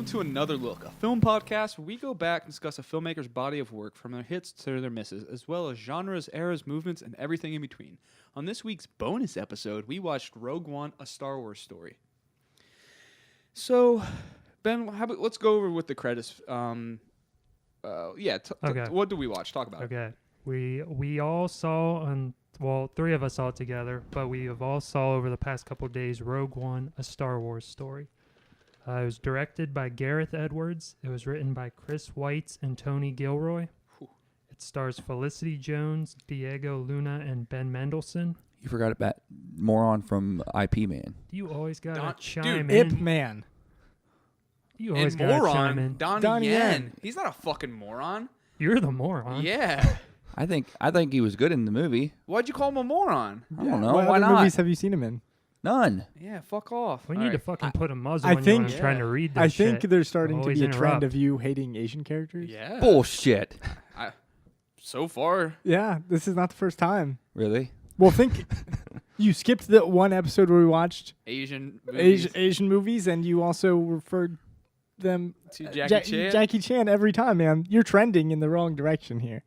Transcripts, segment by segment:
to Another Look, a film podcast where we go back and discuss a filmmaker's body of work from their hits to their misses, as well as genres, eras, movements, and everything in between. On this week's bonus episode, we watched Rogue One, a Star Wars story. So, Ben, let's go over with the credits. Okay. What do we watch? Talk about it. Okay. We all saw, three of us saw it together, but we have all saw over the past couple of days Rogue One, a Star Wars story. It was directed by Gareth Edwards. It was written by Chris Weitz and Tony Gilroy. Whew. It stars Felicity Jones, Diego Luna, and Ben Mendelsohn. You forgot about moron from IP Man. You always gotta chime Ip in. Man. You always And gotta chime moron, in. Donnie Yen. He's not a fucking moron. You're the moron. Yeah. I think he was good in the movie. Why'd you call him a moron? I don't know. What Why other not? movies have you seen him in? None. Yeah, fuck off. We All need to right. fucking put a muzzle I on think- you when I'm trying to read this I think shit. there's starting to Always be a trend interrupt. of you hating Asian characters. Yeah. Bullshit. So far. Yeah, this is not the first time. Really? Well, think you skipped the one episode where we watched Asian movies Asian movies, and you also referred them to Jackie Chan. Jackie Chan every time, man. You're trending in the wrong direction here.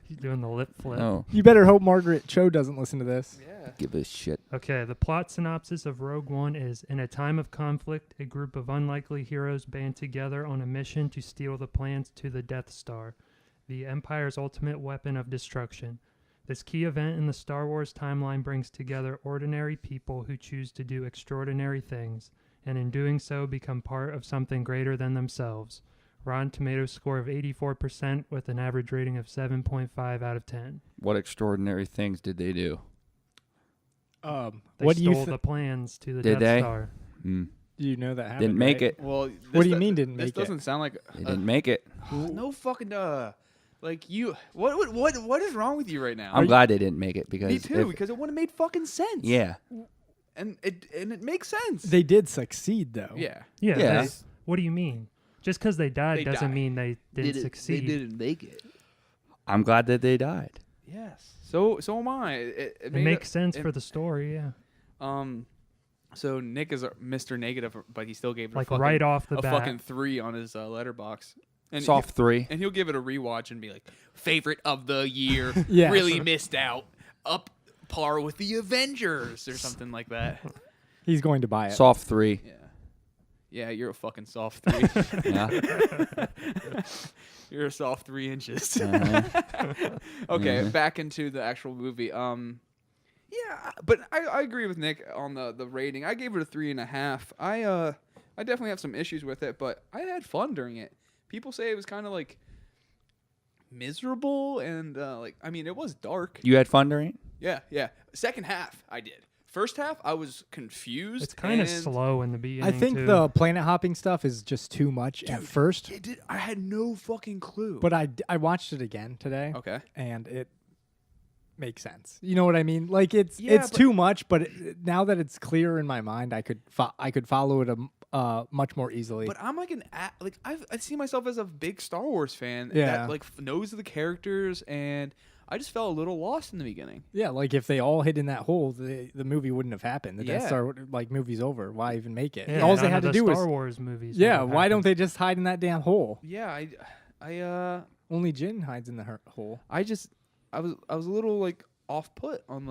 He's doing the lip flip. Oh, You better hope Margaret Cho doesn't listen to this. Yeah. give a shit. Okay, the plot synopsis of Rogue One is, in a time of conflict, a group of unlikely heroes band together on a mission to steal the plans to the Death Star, the Empire's ultimate weapon of destruction. This key event in the Star Wars timeline brings together ordinary people who choose to do extraordinary things, and in doing so become part of something greater than themselves. Rotten Tomatoes score of 84% with an average rating of 7.5 out of 10. What extraordinary things did they do? They What do you stole the plans to the Did Death they? Star. Mm. You know that happened. Didn't make right? it. Well, What do you mean didn't This make it? doesn't sound like They didn't make it. no fucking like you. What is wrong with you right now? I'm glad they didn't make it because Me too, because it wouldn't have made fucking sense. yeah. and it makes sense. They did succeed, though. Yeah. Yeah. Yeah. What do you mean? Just because they died They doesn't died. mean they didn't succeed. They didn't make it. I'm glad that they died. Yes. So am I. It makes sense for the story, yeah. So Nick is Mr. Negative, but he still gave it Like a fucking, right off the a bat. fucking 3 on his letterbox. And Soft 3. And he'll give it a rewatch and be like, favorite of the year. Yeah. Really missed out. Up par with the Avengers or something like that. He's going to buy it. Soft 3. Yeah. Yeah, you're a fucking soft 3. Yeah. You're a soft 3 inches. Uh-huh. Okay, Mhm. back into the actual movie. Yeah, but I agree with Nick on the rating. I gave it a 3.5. I definitely have some issues with it, but I had fun during it. People say it was kind of like miserable and it was dark. You had fun during it? Yeah. Second half, I did. First half, I was confused. It's kind of and slow in the beginning. I think too. the planet hopping stuff is just too much at first. It did. I had no fucking clue. But I watched it again today. Okay. And it makes sense. You know what I mean? Like it's but- too much, but now that it's clear in my mind, I could follow it much more easily. But I'm like I see myself as a big Star Wars fan Yeah. that knows the characters, and I just felt a little lost in the beginning. yeah, like if they all hid in that hole, the movie wouldn't have happened. The Death Yeah. Star movie's over. Why even make it? Yeah, all none they of had to the do was Star Wars movies. yeah. would have Why don't happened. they just hide in that damn hole? Yeah, I Only Jin hides in the hole. was a little off put on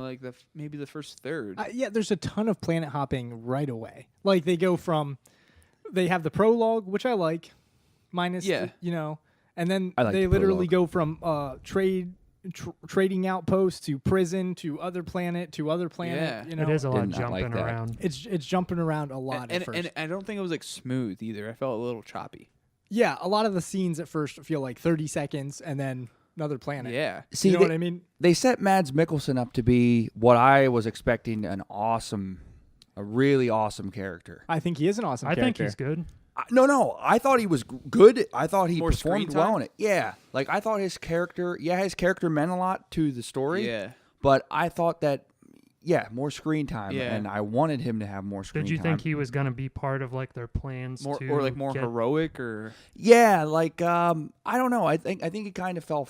maybe the first third. Yeah, there's a ton of planet hopping right away. Like they go from, they have the prologue, which I like, minus and then I like they the literally prologue. go from trading outpost to prison to other planet to other planet. Yeah. You know, It is a lot Did not jumping like that. around. it's jumping around a lot at first. and I don't think it was smooth either. I felt a little choppy. Yeah, a lot of the scenes at first feel like 30 seconds and then another planet. Yeah. See, you know what I mean? They set Mads Mikkelsen up to be what I was expecting, a really awesome character. I think he is an awesome I think character. he's good. No, I thought he was good. I thought he More screen performed well time? in it. Yeah, I thought his character meant a lot to the story. Yeah. But I thought that, more screen time, Yeah. and I wanted him to have more screen time. Did you think he was going to be part of their plans More to more get, heroic or Yeah, I don't know. I think it kind of fell.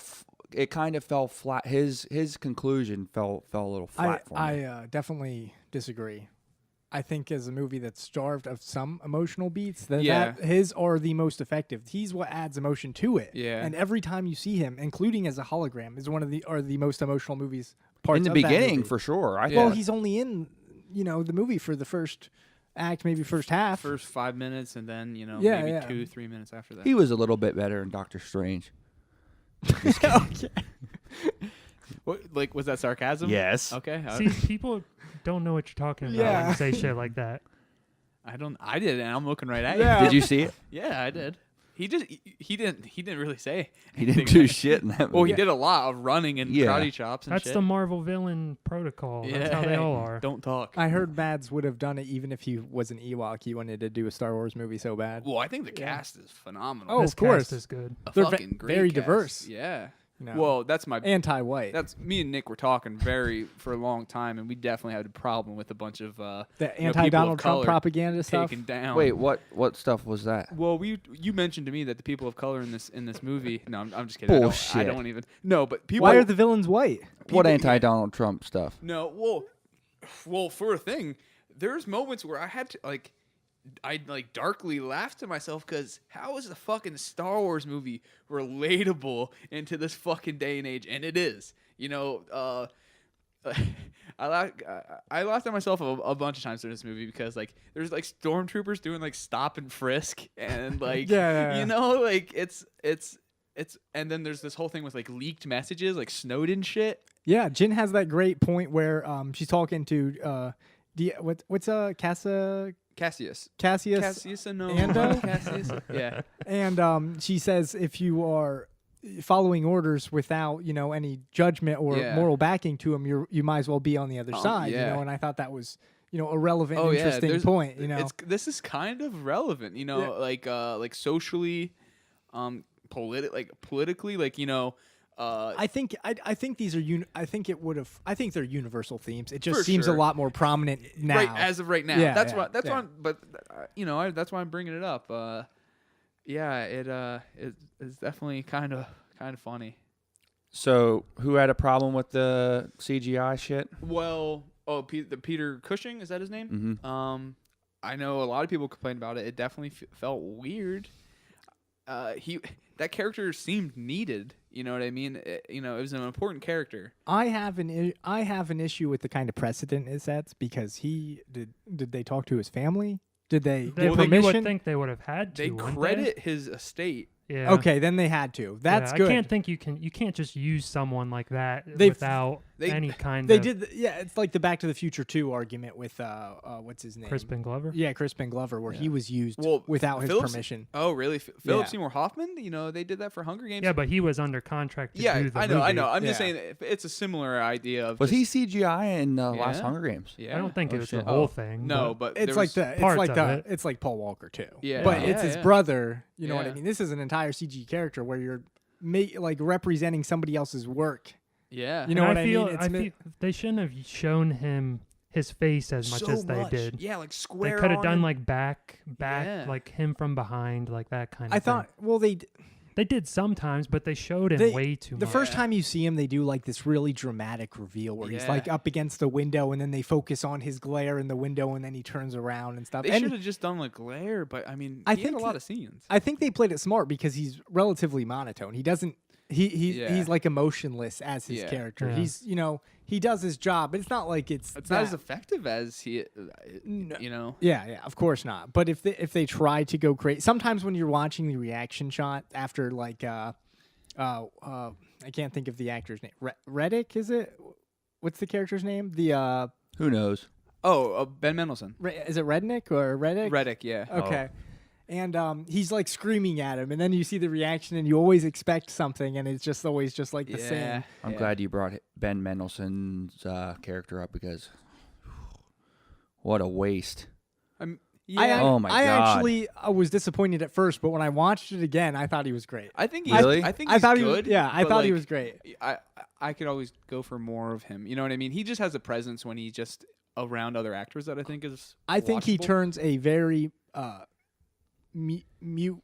It kind of fell flat. His conclusion fell a little flat for me. I definitely disagree. I think is a movie that's starved of some emotional beats. That his are the most effective. He's what adds emotion to it. Yeah. And every time you see him, including as a hologram, is the most emotional movies. Parts in the of that beginning, movie. for sure. Well, he's only in the movie for the first act, maybe first half, first 5 minutes, and then maybe 2-3 minutes after that. He was a little bit better in Doctor Strange. Okay. What, like, was that sarcasm? Yes. Okay. See, people don't know what you're talking about when you say shit like that. I did, and I'm looking right at Yeah. you. Did you see it? Yeah, I did. He didn't really say. He didn't anything. do shit in that movie. Well, he did a lot of running and Yeah. karate chops and That's shit. the Marvel villain protocol. That's how they all are. Don't talk. I heard Mads would have done it even if he was an Ewok. He wanted to do a Star Wars movie so bad. Well, I think the cast is phenomenal. Oh, This of course. cast is good. A They're fucking great very cast. diverse. Yeah. You know, Well, that's my anti-white. That's me and Nick were talking for a long time, and we definitely had a problem with a bunch of the people anti-Donald of Trump color propaganda stuff. taken down. Wait, what stuff was that? Well, you mentioned to me that the people of color in this movie. No, I'm just kidding. Bullshit. I don't even. No, but people. Why are the villains white? What anti-Donald Trump stuff? No, well, for a thing, there's moments where I had to I'd darkly laugh to myself because how is a fucking Star Wars movie relatable into this fucking day and age? And it is. I laughed at myself a bunch of times during this movie because there's stormtroopers doing stop and frisk and it's and then there's this whole thing with leaked messages Snowden shit. Yeah, Jin has that great point where she's talking to what's Cassius. Cassius no. Ando? Cassius. Yeah. And she says if you are following orders without any judgment or moral backing to them, you might as well be on the other side. Yeah. And I thought that was a relevant, interesting point. This is kind of relevant. Socially, politically, I think these are I think they're universal themes. It just For seems sure. a lot more prominent now. Right, as of right now. Yeah, that's yeah, why. That's yeah. why. But that's why I'm bringing it up. It's definitely kind of funny. So, who had a problem with the CGI shit? Well, the Peter Cushing, is that his name? Mm-hmm. I know a lot of people complained about it. It definitely felt weird. That character seemed needed. You know what I mean? It was an important character. I have an issue with the kind of precedent it sets because did they talk to his family? Did they give You permission? would think they would have had to. They wouldn't credit his estate. Yeah. Okay, then they had to. That's Yeah, good. I can't think you can't just use someone like that They've- without any kind They of did. It's like the Back to the Future 2 argument with what's his name? Crispin Glover. Yeah, Crispin Glover, where he was used Well, without his Phillips- permission. Oh, really? Philip Yeah. Seymour Hoffman? They did that for Hunger Games. Yeah, but he was under contract to Yeah, do the I know. movie. I'm just Yeah. saying it's a similar idea of Was just- he CGI in the last Yeah. Hunger Games? Yeah. I don't think Oh, it was shit. the whole thing. No, but It's there like was- parts of it. it's like Paul Walker too. Yeah. but Yeah, it's his yeah. brother. You know what I Yeah. mean? This is an entire CG character where you're representing somebody else's work. Yeah. You know And what I feel, mean? It's feel they shouldn't have shown him his face as much So as they much. did. Yeah, They square. could have on done him. back, Yeah. like him from behind, like that kind of I thing. thought. Well, They did sometimes, but they showed him way too the much. first time you see him, they do this really dramatic reveal where he's Yeah. up against the window, and then they focus on his glare in the window, and then he turns around and stuff. They And should have just done glare, but I mean, I he had think a lot of scenes. I think they played it smart because he's relatively monotone. He doesn't. He's emotionless as his Yeah. character. Yeah. He's he does his job, but it's not like it's It's not as effective as he. Yeah, yeah, of course not. But if they try to go crazy, sometimes when you're watching the reaction shot after I can't think of the actor's name. Reddick, is it? What's the character's name? The Who knows? Oh, Ben Mendelsohn. is it Rednick or Reddick? Reddick, yeah. Okay. And he's screaming at him, and then you see the reaction, and you always expect something, and it's just always just the same. I'm glad you brought Ben Mendelsohn's character up because what a waste. Oh my I God. actually was disappointed at first, but when I watched it again, I thought he was great. I think Really? I think I he's thought he good. was, yeah, I but, thought he was great. I could always go for more of him. You know what I mean? He just has a presence when he's just around other actors that I think is. I think he watchable. turns a very mute,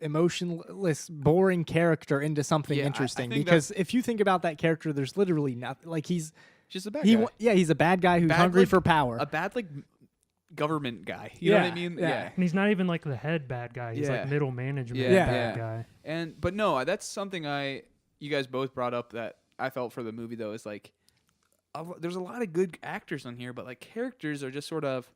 emotionless, boring character into something Yeah, I interesting. think Because if you think about that character, there's literally nothing. He's just a bad guy. he's a bad guy who's Bad, hungry for power. A bad government guy. You know what I mean? Yeah. And he's not even like the head bad guy. He's like middle management bad guy. But no, that's something you guys both brought up that I felt for the movie though is like there's a lot of good actors on here, but like characters are just sort of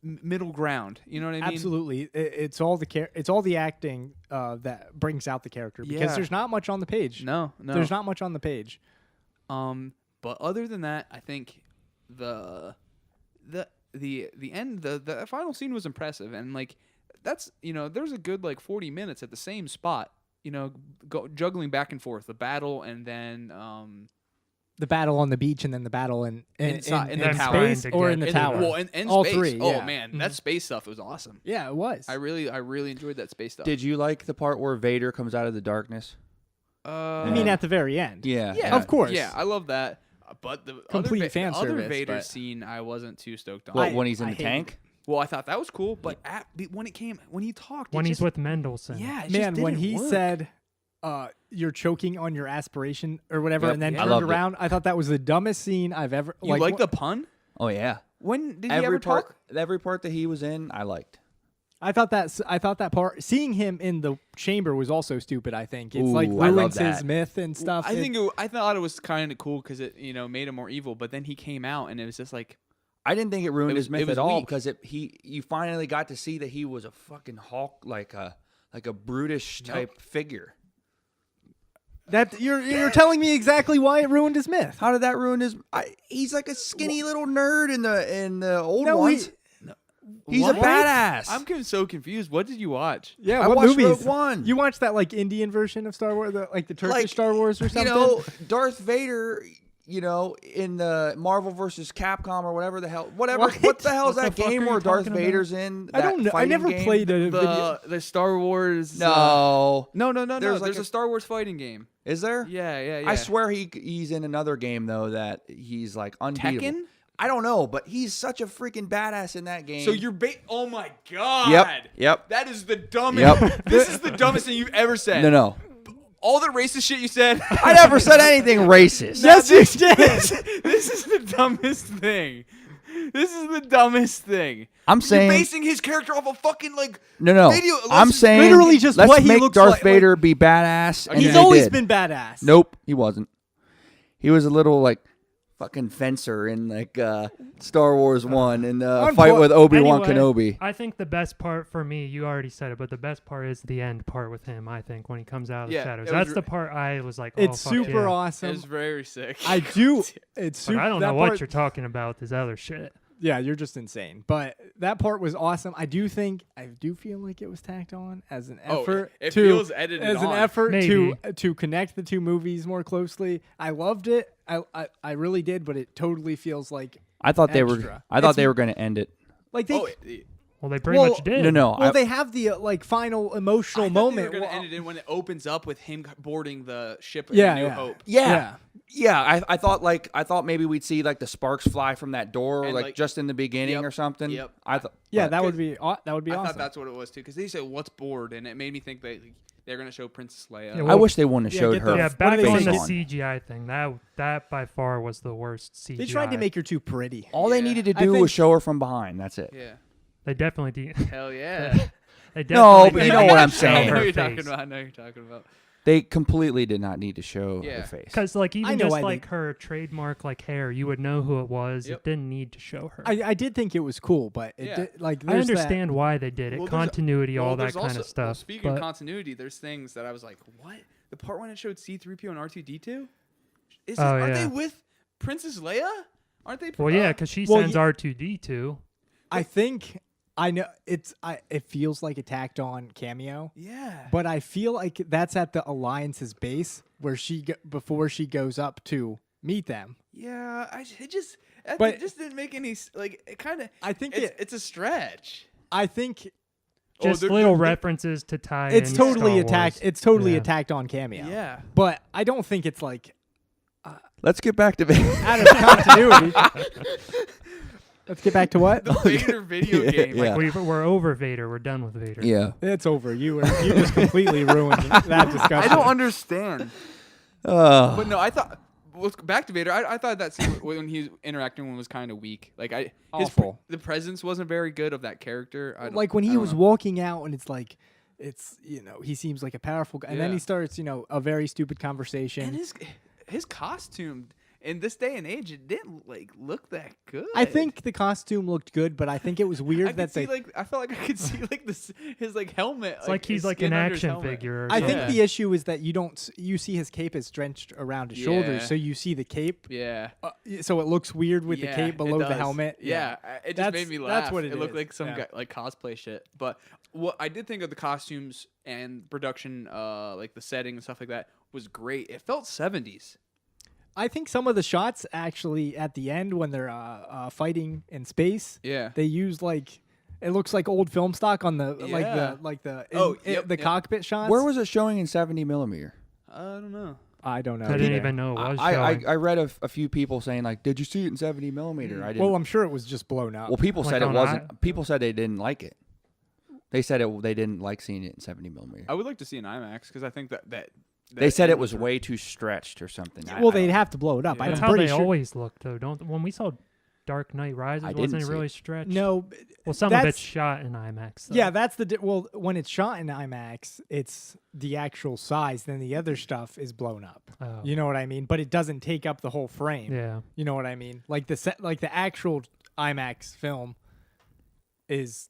middle ground. You know what I mean? Absolutely. It's all the acting that brings out the character because there's not much on the page. No. There's not much on the page. But other than that, I think the end, the final scene was impressive, and like that's there's a good like 40 minutes at the same spot, juggling back and forth the battle, and then the battle on the beach, and then the battle in the space or in the tower. In all space. three. Oh yeah. man, that space stuff was awesome. Yeah, it was. I really enjoyed that space stuff. Did you like the part where Vader comes out of the darkness? I mean, at the very end. Yeah, of course. Yeah, I love that. But the Complete fan other service, Vader scene, I wasn't too stoked on. Well, when he's in the hated tank. it. Well, I thought that was cool, but when he talked, When he's with Mendelsohn. yeah, it Man, just when didn't he work. said, "You're choking on your aspiration" or whatever, Yep. and then I turned loved it. around, I thought that was the dumbest scene I've ever. you like the pun? Oh yeah. When did he ever talk? Every part that he was in, I liked. I thought that part, seeing him in the chamber was also stupid. I think it's like Ooh, I love ruins his that. myth and stuff. I thought it was kind of cool because it made him more evil. But then he came out and it was just like I didn't think it ruined his it myth was at all weak. because you finally got to see that he was a fucking Hulk, like a brutish type figure. that you're telling me exactly why it ruined his myth. How did that ruin his? He's like a skinny little nerd in the old ones. He's What? a badass. I'm so confused. What did you watch? Yeah, I what watched movies? Rogue One. You watched that like Indian version of Star Wars, like the Turkish Star Wars or something? Darth Vader. In the Marvel versus Capcom or whatever the hell, what the hell is What that the fuck game are you where Darth talking Vader's in? I don't know. I never played a video. The Star Wars. No, No. There's There's like a Star Wars fighting game. is there? Yeah. I swear he's in another game though that he's like unbeatable. Tekken? I don't know, but he's such a freaking badass in that game. So you're oh my god. Yep. That is the dumbest. Yep. This is the dumbest thing you've ever said. No. All the racist shit you said. I never said anything racist. Yes, you did. This is the dumbest thing. This is the dumbest thing. I'm saying You're basing his character off a fucking no. video. I'm saying literally just let's what he make looks Darth like. Vader be badass. And He's they always did. been badass. Nope, he wasn't. He was a little like fucking fencer in like Star Wars 1 and the fight with Obi-Wan Anyway, Kenobi. I think the best part for me, you already said it, but the best part is the end part with him, I think, when he comes out of the it shadows. was That's the part I was like, oh, It's fuck super yeah. awesome. It's very sick. I do. It's But super. I don't that know part, what you're talking about with this other shit. Yeah, you're just insane. But that part was awesome. I do feel like it was tacked on as an effort it to feels edited as an on. effort Maybe. to connect the two movies more closely. I loved it. I really did, but it totally feels like I thought they extra. were going to end it. like they Well, they pretty Well, much did. No. well they have the like final emotional I thought moment. They were going to Well, end it in when it opens up with him boarding the ship. Yeah, in New yeah. Hope. Yeah, I thought maybe we'd see like the sparks fly from that door, And, like like- just in the beginning Yep, or something. yep. I thought. Yeah, but- that would be I awesome. thought that's what it was too, because they said what's bored, and it made me think they're going to show Princess Leia. Yeah, I wish they wouldn't have Yeah, showed get her. the- Yeah, What back do they on say? the on. CGI thing. That by far was the worst CGI. They tried to make her too pretty. All they Yeah. needed to I do think- was show her from behind. That's it. Yeah. They definitely did. Hell yeah. They No, definitely but did you not know what I'm show saying. I know her what you're face. talking about. I know what you're talking about. They completely did not need to show Yeah. her face. Because like I even know just I like think- her trademark like hair, you would know who it was. Yep. It didn't need to show her. I did think it was cool, but it Yeah. did, like I there's that- understand why they did it. Well, there's- Continuity, all that there's kind also- of stuff. Well, speaking of but continuity, there's things that I was like, what? The part when it showed C-3PO and R2-D2? Oh, Aren't yeah. they with Princess Leia? Aren't they? well, yeah, because she well, sends R2D2. I think I know it feels like a tacked on cameo, Yeah. but I feel like that's at the Alliance's base where before she goes up to meet them. Yeah, it just didn't make any like. It kind of. I think it's a stretch. I think Just they're- little they're- references to tie it's in totally Star attacked. Wars. It's totally Yeah. a tacked on cameo. Yeah. But I don't think it's like Let's get back to Vader. out of continuity. Let's get back to what? The Vader video Yeah, game. yeah. Like, We're over Vader. We're done with Vader. Yeah. It's over. You just completely ruined that discussion. I don't understand. Uh, But no, I thought back to Vader. I thought that scene when he was interacting was kind of weak. Like Awful. The presence wasn't very good of that character. Like when he was walking out, and it's like, he seems like a powerful guy, and then Yeah. he starts, a very stupid conversation. And his costume in this day and age, it didn't look that good. I think the costume looked good, but I think it was weird that they. I felt like I could see his helmet. It's like he's his like skin an under his action helmet. figure. Or I something. think the issue is that you see his cape is drenched around his shoulders, Yeah. so you see the cape. Yeah. So it looks weird with the cape it below the does. helmet. Yeah, it just made me laugh. That's what it looked is. like some Yeah. guy like cosplay shit. But what I did think of the costumes and production, like the setting and stuff like that, was great. It felt 70s. I think some of the shots actually at the end when they're fighting in space, Yeah. they use it looks like old film stock on the Yeah. the cockpit shots. Where was it showing in 70 millimeter? I don't know. I don't know. I didn't either. even know it was I showing. read a few people saying like, did you see it in 70 millimeter? I didn't. Well, I'm sure it was just blown up. Well, people Like said it on wasn't. People said they didn't like it. They said they didn't like seeing it in 70 millimeter. I would like to see an IMAX because I think that They said it was way too stretched or something. Well, they'd have to blow it up. Yeah. That's I'm how pretty they sure. always look, though. When we saw Dark Knight Rises, I didn't wasn't it see really it. stretched? No. Well, some of that's- it's shot in IMAX. Though. Yeah, that's well, when it's shot in IMAX, it's the actual size. Then the other stuff is blown up. Oh. You know what I mean? But it doesn't take up the whole frame. Yeah. You know what I mean? Like the actual IMAX film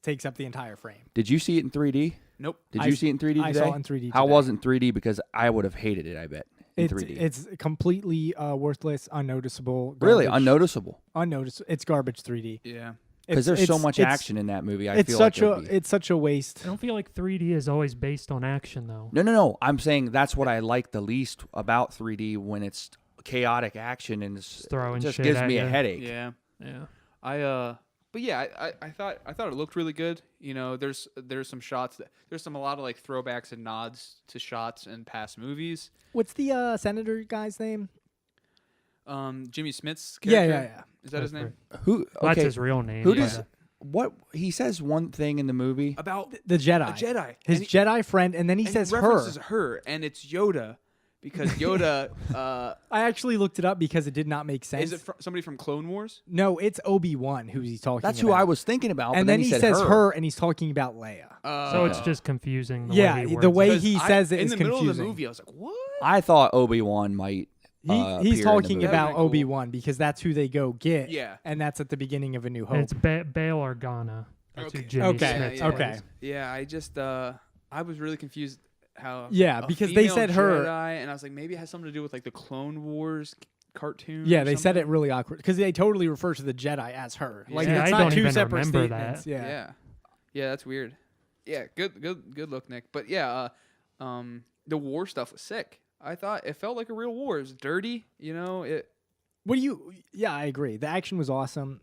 takes up the entire frame. Did you see it in 3D? Nope. Did you see it in 3D I today? saw it in 3D. How today. was it in 3D? Because I would have hated it. I bet in 3D. It's completely worthless, unnoticeable. Really garbage. unnoticeable. Unnoticeable. It's garbage 3D. Yeah. Because there's so much it's- action in that movie. I It's feel such like it's such a waste. I don't feel like 3D is always based on action, though. No. I'm saying that's what I like the least about 3D when it's chaotic action and Throwing it just shit gives at me you. a headache. Yeah. Yeah. But yeah, I thought it looked really good. There's some shots there's a lot of like throwbacks and nods to shots in past movies. What's the senator guy's name? Jimmy Smith's Yeah. character. Is that his That's name? Who? Well, Okay. that's his real name. Who but- does? What he says one thing in the movie. About The Jedi. a Jedi. His And Jedi friend, and then he and says her. references her, and it's Yoda, because Yoda I actually looked it up because it did not make sense. is it somebody from Clone Wars? No, it's Obi-Wan who he's talking That's about. who I was thinking about. And but then he said says her, and he's talking about Leia. So it's just confusing. The Yeah, way he the words way it. 'Cause he says it in is the middle of the confusing. movie, I was like, what? I thought Obi-Wan might. He's appear in the talking movie. about That'd be cool. Obi-Wan because that's who they go get. Yeah. And that's at the beginning of A New Hope. And it's Bail Organa. That's who Okay. Jimmy Okay, Smith okay. plays. Yeah, I just I was really confused how. Yeah, a because they female said her- Jedi, and I was like, maybe it has something to do with like the Clone Wars cartoon. Yeah, or they said something. it really awkward because they totally refer to the Jedi as her. Like Yeah, it's I not don't two even separate remember statements. that. Yeah. Yeah, that's weird. Yeah, good look, Nick. But yeah, the war stuff was sick. I thought it felt like a real war. It was dirty, It What do you? Yeah, I agree. The action was awesome.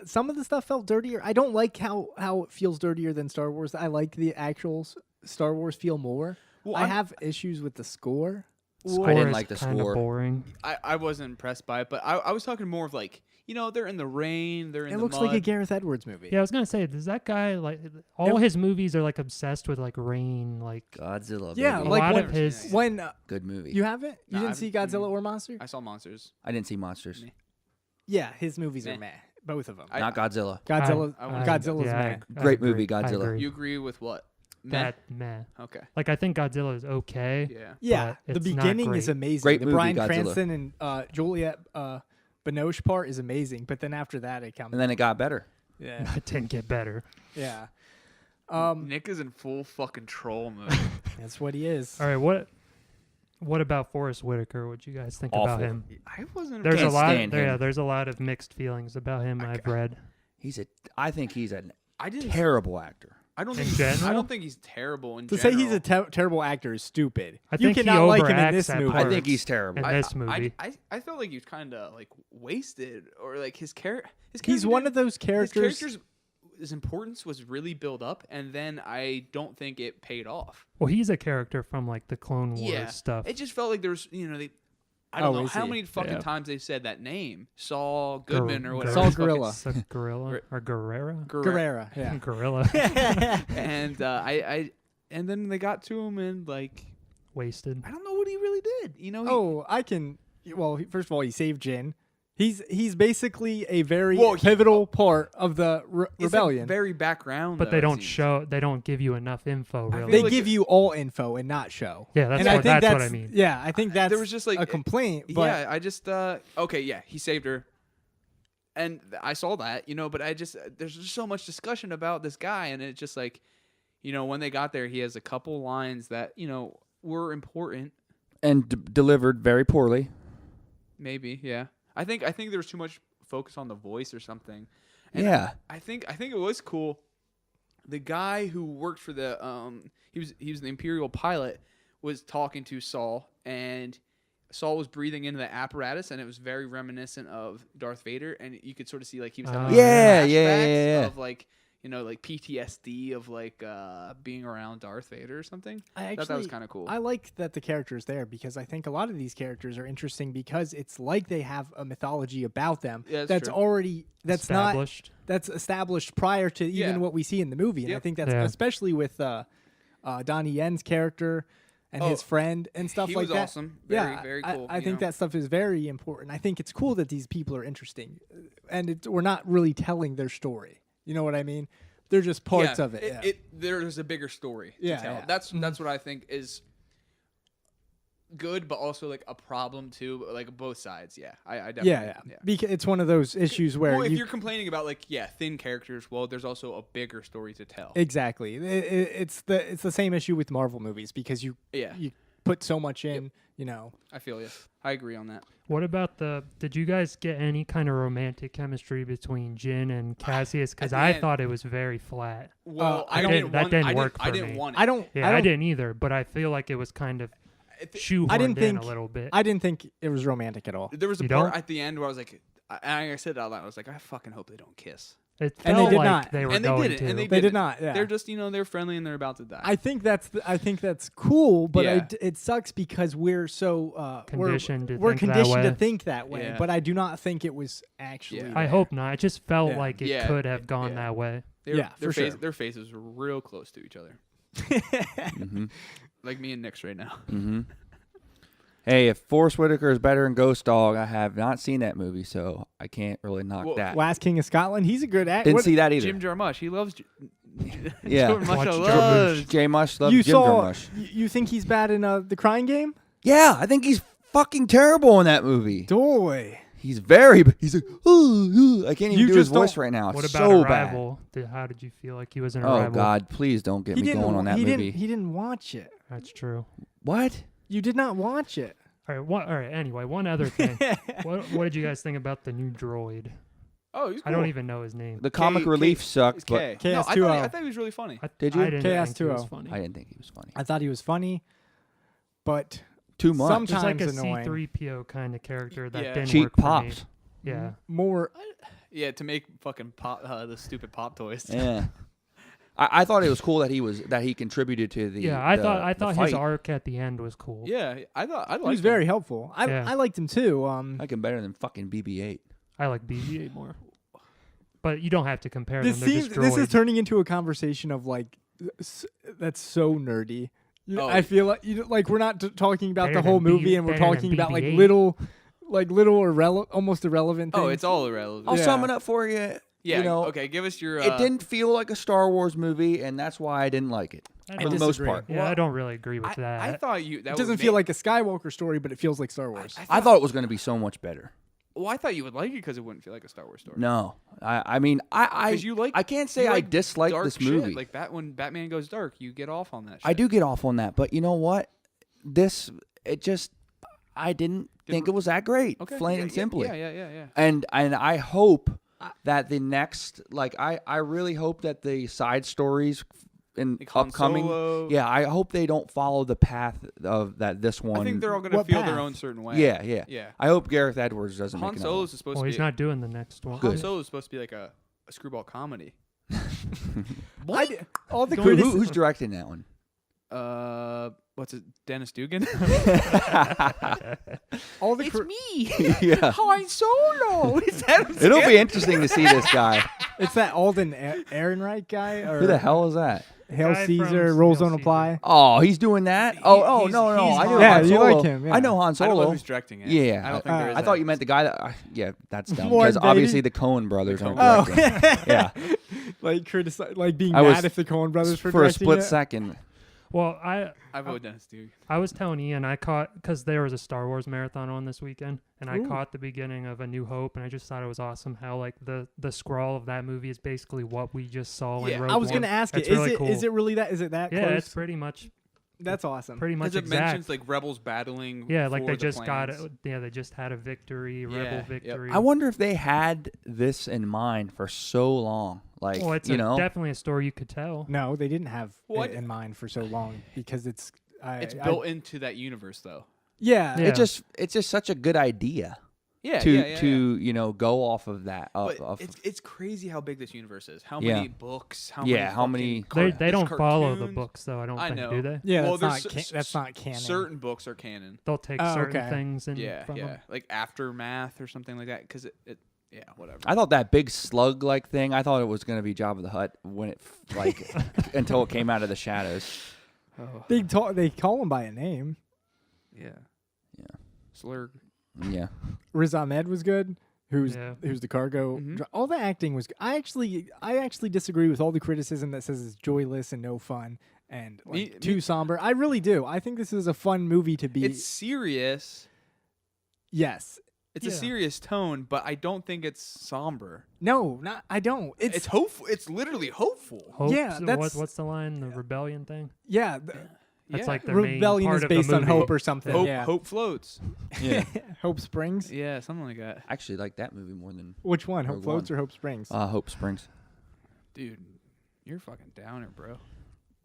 Some of the stuff felt dirtier. I don't like how it feels dirtier than Star Wars. I like the actual Star Wars feel more. Well, I I'm- have issues with the score. Score I didn't is like the kinda score. boring. I wasn't impressed by it, but I was talking more of like they're in the rain, they're in It the looks mud. like a Gareth Edwards movie. Yeah, I was gonna say, does that guy like all his movies are like obsessed with like rain, like Godzilla. Yeah, baby. a like lot when- of his. When Good movie. you haven't, you Nah, didn't I've- see Godzilla or Monster? I saw Monsters. I didn't see Monsters. Meh. Yeah, his movies Meh. are meh. Both of them. Not Godzilla. Godzilla's yeah, meh. Great agree, movie, I Godzilla. agree. You agree with what? Meh? That meh. Okay. Like I think Godzilla is okay. Yeah. Yeah, but the it's not beginning is great. amazing. Great the movie, Bryan Godzilla. Cranston and Juliette Binoche part is amazing, but then after that it comes. And then it got better. Yeah, It didn't get better. yeah. Nick is in full fucking troll mode. That's what he is. All right, what about Forrest Whitaker? What you guys think about Awful. him? I wasn't. There's a Can't lot. stand him. Yeah, there's a lot of mixed feelings about him. I've read. I think he's a I didn't. terrible actor. I don't In think. general? I don't think he's terrible in To general. say he's a terrible actor is stupid. I you think he cannot like him in overacts this at movie. I parts. think he's terrible. In this movie. I felt like he was kind of like wasted, or like his character. He's one of those His characters. his importance was really built up, and then I don't think it paid off. Well, he's a character from like the Clone Wars stuff. It just felt like there was, I don't know is how he? many fucking Yeah. times they said that name, Saul Goodman or whatever. Saul his fucking- Gorilla. It's a gorilla or Guerrera. Guerrera. Yeah. Gorilla. And and then they got to him, and like wasted. I don't know what he really did. I can. Well, first of all, he saved Jin. He's basically a very pivotal part of the rebellion. Like very background, but though, they it don't seems. show. They don't give you enough info. Really, They like give you all info and not show. Yeah, that's and what that's what I mean. Yeah, I think that's there was just like a complaint. But yeah, I just okay, yeah, he saved her, and I saw that, but there's just so much discussion about this guy, and it's just like, when they got there, he has a couple lines that were important and delivered very poorly. Maybe, yeah. I think there was too much focus on the voice or something. And Yeah. I think it was cool. The guy who worked for the he was the Imperial pilot was talking to Saul, and Saul was breathing into the apparatus, and it was very reminiscent of Darth Vader, and you could sort of see like he was having flashbacks of like like PTSD of like being around Darth Vader or something. I thought that was kind of cool. I like that the character's there because I think a lot of these characters are interesting because it's like they have a mythology about them that's already established. That's established prior to even what we see in the movie. And I think that's especially with Donnie Yen's character and his friend and stuff like that. He was awesome. Very cool. I think that stuff is very important. I think it's cool that these people are interesting, and we're not really telling their story. You know what I mean? They're just parts of it. There's a bigger story to tell. Yeah. That's what I think is good, but also like a problem too. Like both sides. Yeah, I definitely. Yeah. Because it's one of those issues where if you're complaining about like thin characters, well, there's also a bigger story to tell. Exactly. It's the same issue with Marvel movies because you put so much in. I feel you. I agree on that. What about did you guys get any kind of romantic chemistry between Jin and Cassius? Because I thought it was very flat. Well, that didn't work for me. I didn't want it. I didn't either, but I feel like it was kind of shoehorned in a little bit. I didn't think it was romantic at all. There was a part at the end where I was like, I said it out loud. I was like, I fucking hope they don't kiss. It felt like they were going to. And they did not. Yeah. They're just they're friendly and they're about to die. I think that's cool, but it sucks because we're so conditioned to think that way. But I do not think it was actually. I hope not. It just felt like it could have gone that way. Their faces were real close to each other. Mm-hmm. Like me and Nick's right now. Mm-hmm. Hey, if Forrest Whitaker is better than Ghost Dog, I have not seen that movie, so I can't really knock that. Last King of Scotland, he's a good actor. Didn't see that either. Jim Jarmusch, he loves. Yeah, Jay Mush loves Jim Jarmusch. You think he's bad in The Crying Game? Yeah, I think he's fucking terrible in that movie. Doy. He's like, I can't even do his voice right now. It's what about so Arrival? How did you feel like he was in Arrival? Oh, God, please don't get me going on that movie. He didn't watch it. That's true. What? You did not watch it. All right. Anyway, one other thing. What did you guys think about the new droid? Oh, he's cool. I don't even know his name. The comic relief sucked, but no, I thought he was really funny. Did you? I didn't think he was funny. I didn't think he was funny. I thought he was funny, but too much. Sometimes he's like a annoying. C-3PO kind of character that didn't cheap work for pops. me. Yeah. More. Yeah, to make fucking the stupid pop toys. Yeah. I thought it was cool that he contributed to the. Yeah, I thought his arc at the end was cool. Yeah, I liked he was very helpful. I liked him too. I like him better than fucking BB-8. I like BB-8 more. But you don't have to compare them. This is turning into a conversation of like that's so nerdy. I feel like we're not talking about the whole movie, and we're talking about like little or almost irrelevant things. Oh, it's all irrelevant. I'll sum it up for you. Yeah. Okay. Give us your. It didn't feel like a Star Wars movie, and that's why I didn't like it for the most part. Yeah, I don't really agree with that. I thought it doesn't feel like a Skywalker story, but it feels like Star Wars. I thought it was going to be so much better. Well, I thought you would like it because it wouldn't feel like a Star Wars story. No, I mean, I can't say I dislike this movie. Like when Batman goes dark, you get off on that shit. I do get off on that, but you know what? I didn't think it was that great, plain and simply. Yeah. And I hope that the next, I really hope that the side stories in like upcoming, Solo. I hope they don't follow the path of that this one. I think they're all going to feel their own certain way. Yeah. I hope Gareth Edwards doesn't make Han Solo's is supposed to be. He's not doing the next one. Han Solo is supposed to be like a screwball comedy. Who's directing that one? What's it? Dennis Dugan. It's me. Yeah. Han Solo. It'll be interesting to see this guy. It's that Alden Ehrenreich guy. Or who the hell is that? Hail Guy Caesar, from rules Hail don't Caesar. apply. Oh, he's doing that. He- No. he's I know Han. Yeah, Han you Solo. like him, yeah. I know Han I don't know Solo. who's directing it. Yeah, I don't think there is. I thought you meant the guy that. Yeah, that's dumb. Warren Because obviously Beatty? the Coen brothers aren't Oh, directing. Yeah, like criticize, like being I was- mad if the Coen brothers for a directing split it. second. Well, I vote Dennis Duke. I was telling Ian, I caught, because there was a Star Wars marathon on this weekend, and I Ooh. caught the beginning of A New Hope, and I just thought it was awesome how, like, the scroll of that movie is basically what we just saw Yeah, in Rogue I was One. gonna ask it. That's Is really it cool. is it really that? Is it that Yeah, close? it's pretty much That's awesome. pretty much Because it exact. mentions like rebels battling. Yeah, like for they the just got plans. they just had a victory, Yeah, rebel yep. victory. I wonder if they had this in mind for so long. Like, well, it's definitely a story you could tell. No, they didn't have What? it in mind for so long because it's It's built into that universe, though. Yeah, Yeah. it's just such a good idea Yeah, to go off of that. But it's crazy how big this universe is. How Yeah. many books? How Yeah, many? how many- They don't follow the cartoons. books though. I don't I think, know. do they? yeah. Well, That's there's that's not canon. Certain books are canon. They'll take Oh, certain okay. things and Yeah, from yeah, them. like Aftermath or something like that. Because yeah, whatever. I thought that big slug-like thing. I thought it was gonna be Jabba the Hutt when it like until it came out of the shadows. Oh, They call him by a name. yeah, Yeah. Slurg. Yeah. Riz Ahmed was good. Who's Yeah. the cargo? Mhm. All the acting was. I actually disagree with all the criticism that says it's joyless and no fun and like, too somber. I really do. I think this is a fun movie to be. It's serious. Yes. It's a Yeah. serious tone, but I don't think it's somber. No, not. I don't. It's hopeful. It's literally hopeful. Hopes, Yeah, that's- what's the line? The rebellion thing. Yeah. That's Yeah. like their main Rebellion part is of the based on movie. hope or something. Hope, yeah. hope floats. Yeah. Hope Springs. Yeah, something like that. I actually like that movie more than Which one? Hope Rogue Floats One. or Hope Springs? Hope Springs. Dude, you're a fucking downer, bro.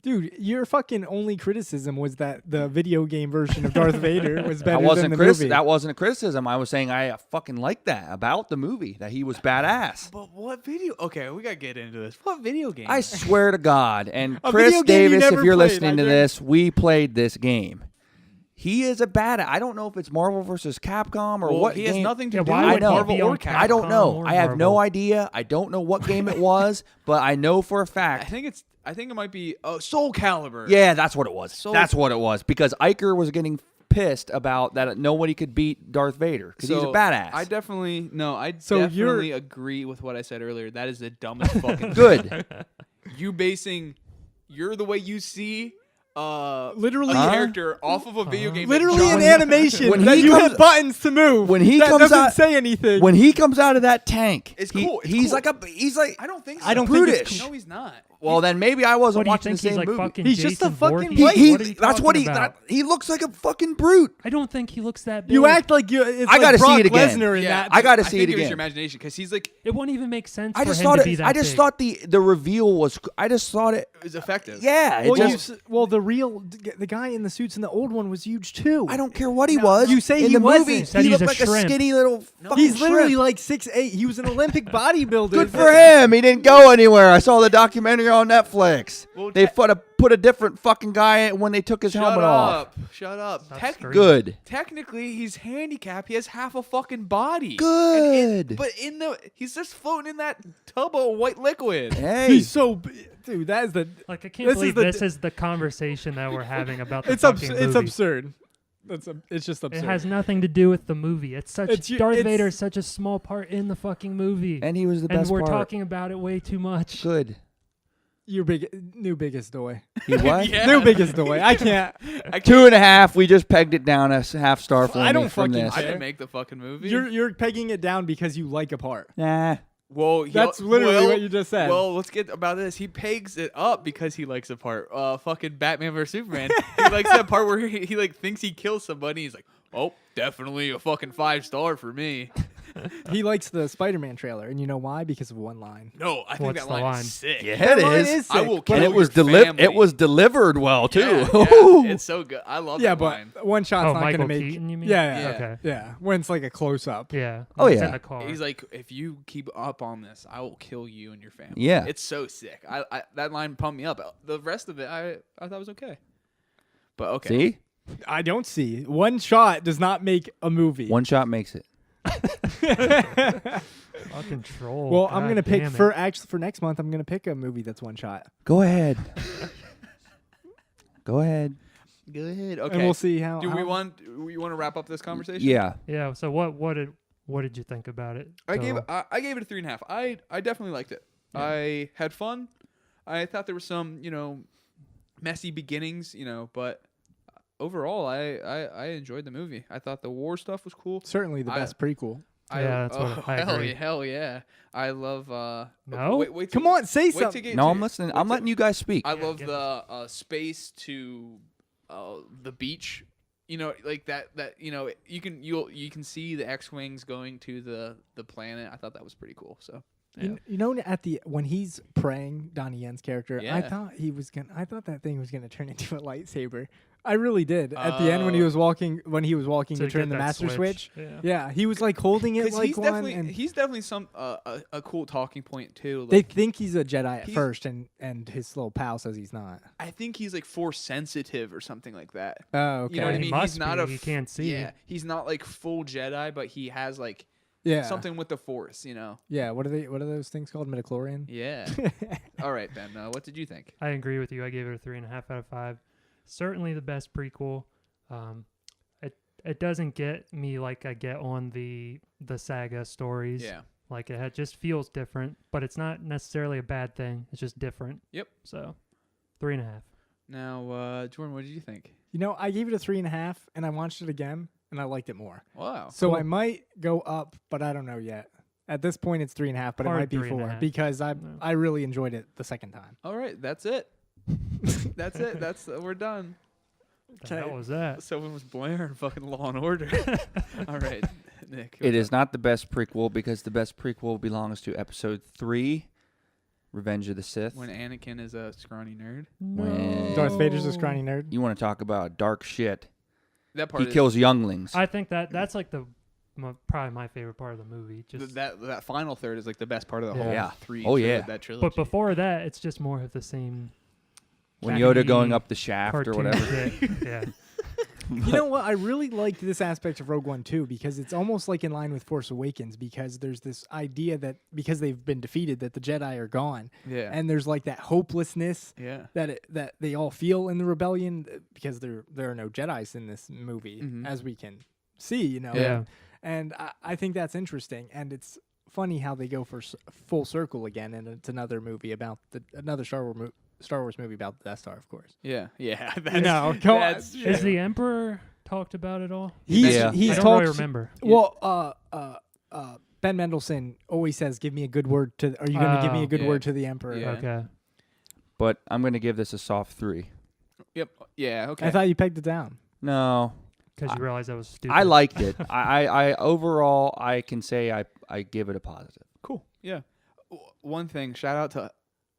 Dude, your fucking only criticism was that the video game version of Darth Vader was better That wasn't than the movie. That wasn't a criticism. I was saying I fucking like that about the movie, that he was badass. But what video? Okay, we gotta get into this. What video game? I swear to God. And A Chris video game you Davis, if never you're played, listening I to guess. this, we played this game. He is a badass. I don't know if it's Marvel versus Capcom or well, what he game. has nothing to Yeah, do why I with know. Marvel Be or on Capcom. I don't know. or I have no Marvel. idea. I don't know what game it was, but I know for a I fact. think it might be Soul Calibur. Yeah, that's what it was. So- That's what it was. Because Iker was getting pissed about that nobody could beat Darth Vader because he's a badass. I definitely So definitely agree with what I said earlier. That is the dumbest fucking Good. you're the way you see Literally- a character off of a video game. that Literally John- an animation when that he you comes- have buttons to move. when he that comes doesn't out- say anything. When he comes out of that tank, It's cool. It's he's cool. like I don't think so. I don't think it's prudish. No, he's not. Well, then maybe I wasn't What do you watching think the he's same like movie. fucking He's just a Jason fucking Voorhees? white- What are you That's what talking about? he looks like a fucking brute. I don't think he looks that big. you act like you. It's I like gotta see Brock it again. Lesnar in Yeah, that. I gotta I see think it it was again. your imagination because he's like It wouldn't even make sense I for just him thought to be it. that I just big. thought the reveal was. I just thought it. it was effective. Yeah. It Well, just, the guy in the suits in the old one was huge too. I don't care what he was. You say in he the wasn't. movie, You said he he's looked a like a shrimp. skinny little fucking He's literally shrimp. like 6'8". He was an Olympic bodybuilder. Good for him. He didn't go anywhere. I saw the documentary on Netflix. Well, They put a different fucking guy in when they took his helmet off. Shut up. Stop Tech- screaming. Good. Technically, he's handicapped. He has half a fucking body. Good. But he's just floating in that tub of white liquid. Hey. He's so dude. That is the. Like I can't This is believe the- this is the conversation that we're having about the It's fucking movie. it's absurd. It's just It absurd. has nothing to do with the movie. It's such Darth it's- Vader is such a small part in the fucking movie, And he was the and best we're part. talking about it way too much. Good. Your new biggest doy. He what? Yeah. New biggest doy. I can't. 2.5. We just pegged it down a half star for I me don't from fucking this. I care. didn't make the fucking movie. You're pegging it down because you like a part. Nah. Well, That's literally what you just said. Well, let's get about this. He pegs it up because he likes a part. Fucking Batman vs Superman. He likes that part where he like thinks he kills somebody. He's like, oh, definitely a fucking 5-star for me. He likes the Spider-Man trailer, and you know why? Because of one line. No, I think What's that the line line? is sick. Yeah, That it line is. is I sick, will but- kill And it your was family. it was delivered well too. Yeah, Ooh. it's so good. I love Yeah, that but line. one shot's Oh, not Michael going to make. Keaton, you mean? Yeah, Yeah. Okay. yeah. When it's like a close up. Yeah. Oh, It's yeah. in the car. He's like, if you keep up on this, I will kill you and your family. Yeah. It's so sick. I that line pumped me up. The rest of it, I thought was okay. But okay. See, I don't see one shot does not make a movie. one shot makes it. Fucking troll. Well, God I'm gonna pick damn it. for next month. I'm gonna pick a movie that's one shot, Go ahead. Go ahead. Good. Okay. and we'll see how. Do how we want to wrap up this conversation? Yeah. Yeah. So what did you think about it? I gave total? it a 3.5. I definitely liked it. Yeah. I had fun. I thought there were some messy beginnings, but overall I enjoyed the movie. I thought the war stuff was cool. certainly the best prequel. Yeah, that's what I agree. Hell yeah. I love No? wait Come on, say wait to something. get No, to- I'm listening. wait I'm to- letting you guys speak. I Yeah, love get the space to the beach. Like that you can see the X-wings going to the planet. I thought that was pretty cool. So When he's praying, Donnie Yen's character, Yeah. I thought that thing was gonna turn into a lightsaber. I really did. At the end when he was walking So to turn get the that master switch. Yeah. Yeah, he was like holding it 'cause like he's one. definitely And he's definitely some a cool talking point too. they Like, think he's a Jedi at he's- first, and his little pal says he's not. I think he's like force sensitive or something like that. Oh, okay. You know what I He mean? must He's not be. a He can't see. Yeah, he's not like full Jedi, but he has like Yeah. something with the force. Yeah. What are those things called? Midichlorian. Yeah. All right, Ben. What did you think? I agree with you. I gave it a 3.5 out of 5. Certainly the best prequel. It doesn't get me like I get on the saga stories. Yeah. Like it just feels different, but it's not necessarily a bad thing. It's just different. Yep. So 3.5. Now, Jordan, what did you think? I gave it a 3.5, and I watched it again, and I liked it more. Wow. So Cool. I might go up, but I don't know yet. At this point, it's 3.5, but Hard it might be 3.5. 4 because No. I really enjoyed it the second time. All right, that's it. That's it. We're done. What the hell was that? Someone was blaring fucking Law and Order. All right, Nick. It is not the best prequel because the best prequel belongs to Episode 3, Revenge of the Sith. when Anakin is a scrawny nerd. When- Darth Vader's a scrawny nerd. You want to talk about dark shit? That part. He kills younglings. I think that's like probably my favorite part of the movie. Just that final third is like the best part of the whole Yeah. three. Oh, yeah. That trilogy. but before that, it's just more of the same When campy Yoda going up the shaft or cartoon whatever. shit. Yeah. You know what? I really liked this aspect of Rogue One too because it's almost like in line with Force Awakens because there's this idea that because they've been defeated that the Jedi are gone, yeah, and there's like that hopelessness yeah, that they all feel in the rebellion because there are no Jedis in this movie Mhm. as we can see. Yeah. And I think that's interesting, and it's funny how they go for full circle again, and it's another movie about another Star Wars movie about the Death Star, of course. yeah. That's, come on. that's Is true. the Emperor talked about at all? He's Yeah. I he's don't really talked. remember. Well, Ben Mendelsohn always says, "Give me a good word to." Are you going to give me a good Yeah. word to the Emperor? Yeah. Okay. But I'm going to give this a soft 3. Yep. Yeah. Okay. I thought you pegged it down. No. Because you realized that was stupid. I liked it. I overall, I can say I give it a positive. Cool. Yeah. One thing. Shout out to.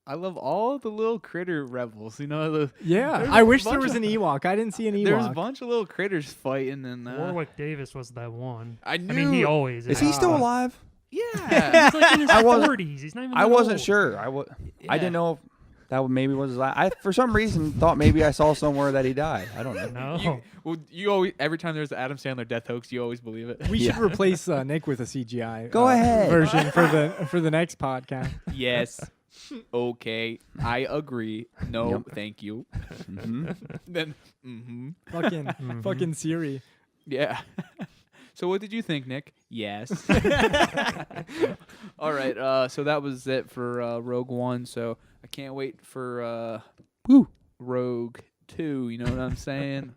I love all the little critter rebels. Yeah, There's I a wish there bunch was of- an Ewok. I didn't see an Ewok. There's a bunch of little critters fighting, and Warwick Davis was that one. I knew. I mean, he always Is he still alive? Yeah. He's like in his I wasn't- 40s. He's not even I that wasn't old. sure. I didn't know if that maybe was his last. I for some reason thought maybe I saw somewhere that he died. I don't know. No. You always every time there's the Adam Sandler death hoax, you always believe it. We should Yeah. replace Nick with a CGI. Go ahead. version for the next podcast. Yes. Okay. I agree. No, Yep. thank you. hmm Then. Mm-hmm. Fucking Siri. Yeah. So what did you think, Nick? Yes. All right. So that was it for Rogue One. So I can't wait for Woo. Rogue 2. You know what I'm saying?